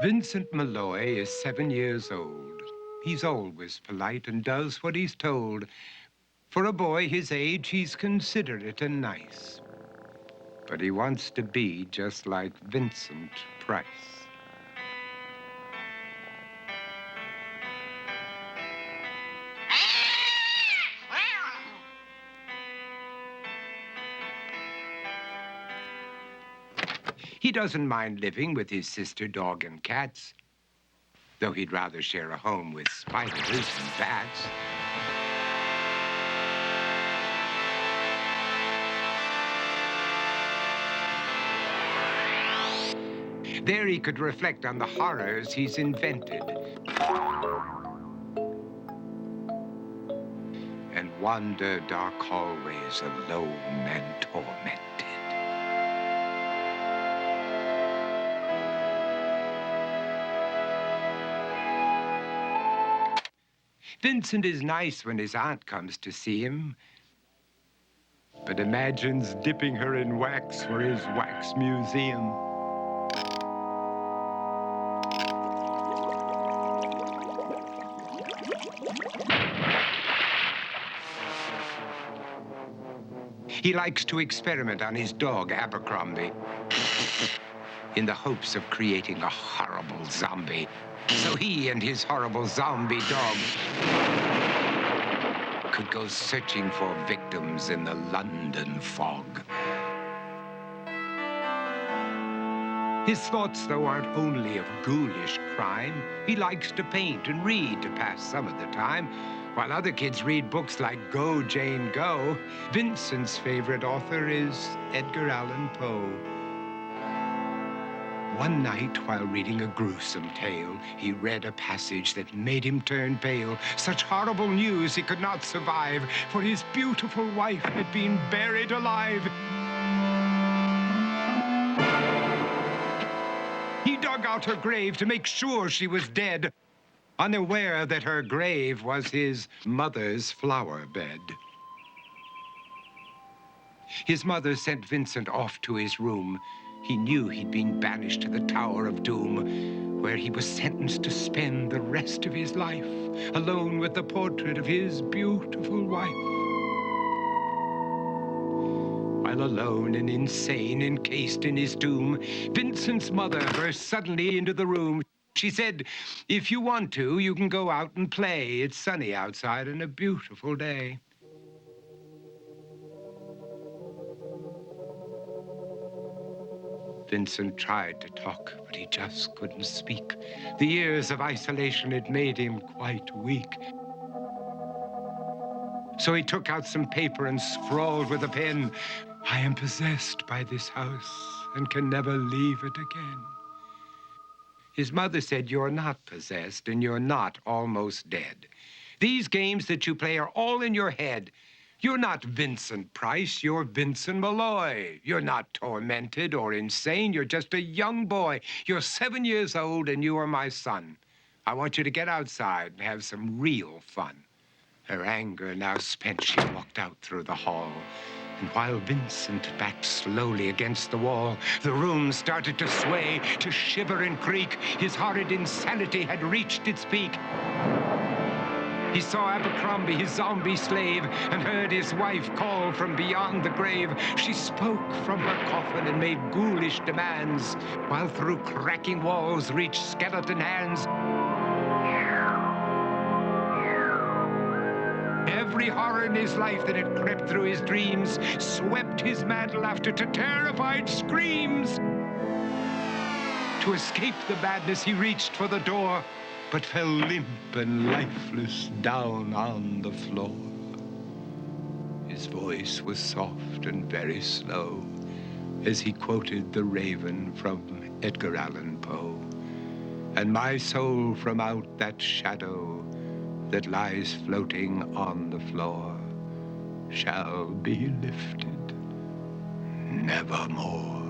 Vincent Malloy is 7 years old. He's always polite and does what he's told. For a boy his age, he's considerate and nice. But he wants to be just like Vincent Price. He doesn't mind living with his sister, dog, and cats, though he'd rather share a home with spiders and bats. There he could reflect on the horrors he's invented and wander dark hallways alone and tormented. Vincent is nice when his aunt comes to see him, but imagines dipping her in wax for his wax museum. He likes to experiment on his dog, Abercrombie, in the hopes of creating a horrible zombie. So he and his horrible zombie dog could go searching for victims in the London fog. His thoughts, though, aren't only of ghoulish crime. He likes to paint and read to pass some of the time. While other kids read books like Go, Jane, Go, Vincent's favorite author is Edgar Allan Poe. One night, while reading a gruesome tale, he read a passage that made him turn pale. Such horrible news he could not survive, for his beautiful wife had been buried alive. He dug out her grave to make sure she was dead, unaware that her grave was his mother's flower bed. His mother sent Vincent off to his room. He knew he'd been banished to the Tower of Doom, where he was sentenced to spend the rest of his life alone with the portrait of his beautiful wife. While alone and insane, encased in his tomb, Vincent's mother burst suddenly into the room. She said, "If you want to, you can go out and play. It's sunny outside and a beautiful day." Vincent tried to talk, but he just couldn't speak. The years of isolation had made him quite weak. So he took out some paper and scrawled with a pen, "I am possessed by this house and can never leave it again." His mother said, "You're not possessed and you're not almost dead. These games that you play are all in your head. You're not Vincent Price, you're Vincent Malloy. You're not tormented or insane, you're just a young boy. You're 7 years old and you are my son. I want you to get outside and have some real fun." Her anger now spent, she walked out through the hall. And while Vincent backed slowly against the wall, the room started to sway, to shiver and creak. His horrid insanity had reached its peak. He saw Abercrombie, his zombie slave, and heard his wife call from beyond the grave. She spoke from her coffin and made ghoulish demands, while through cracking walls reached skeleton hands. Every horror in his life that had crept through his dreams swept his mad laughter to terrified screams. To escape the madness, he reached for the door, but fell limp and lifeless down on the floor. His voice was soft and very slow as he quoted The Raven from Edgar Allan Poe. "And my soul from out that shadow that lies floating on the floor shall be lifted nevermore."